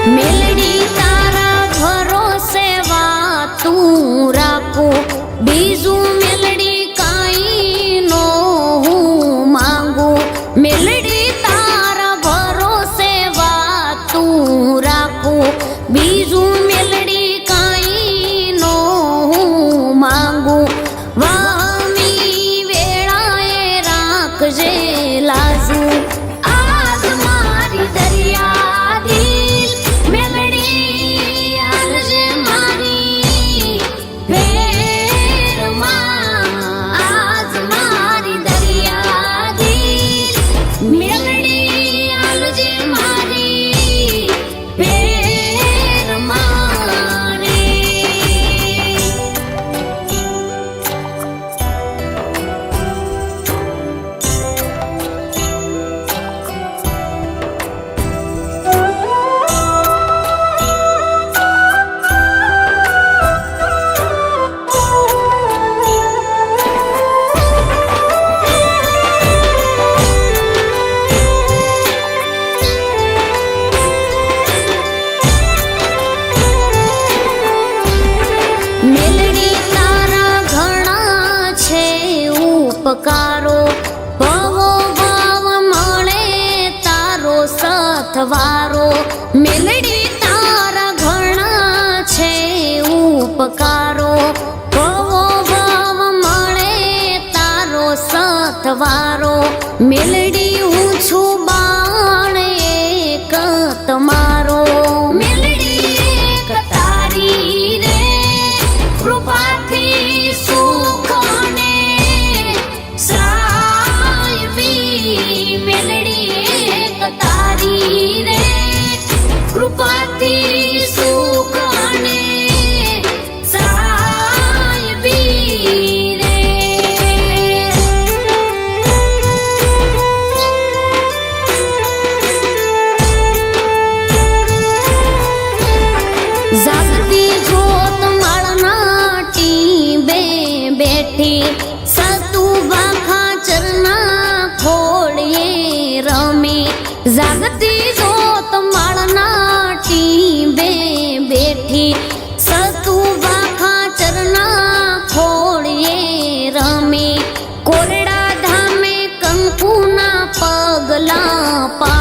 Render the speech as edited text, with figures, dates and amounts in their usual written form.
મેલડી તારા ભરોસે વાતું રાખું, બીજું મેલડી કાંઈ નો હું માંગુ. મેલડી તારા ભરોસે વાતું રાખું, બીજું મેલડી કાંઈ નો હું માંગુ. વામી વેળાએ રાખજે લાજુ, આજ મારી દરિયા દિલ મેલડી આલજે મારી ભેરમાં. આજ મારી દરિયા દિલ મેલડી આલજે મારી ભેરમાં રે. મેલડી તારા ઘણા છે ઉપકારો, ભવો ભાવ મળે તારો સથવારો. મેલડી તારા ઘણા છે ઉપકારો, ભવો ભાવ મળે તારો સથવારો. મેલડી હું છું બાણ એક તમારો, મેલડી એક તારી રે. કૃપાથી સુખને સાયવી, મેલડી એક તારી રે. કૃપાથી સુખને સાયવી રે. જાગતી જોત માળના ટીંબે બેઠી, સતુભા ખાચરના ખોળીએ રમી. જાગતી જોત માળના ટીંબે બેઠી, સતુભા ખાચરના ખોળીએ રમી. કોરડા ધામે કંકુના પગલા પા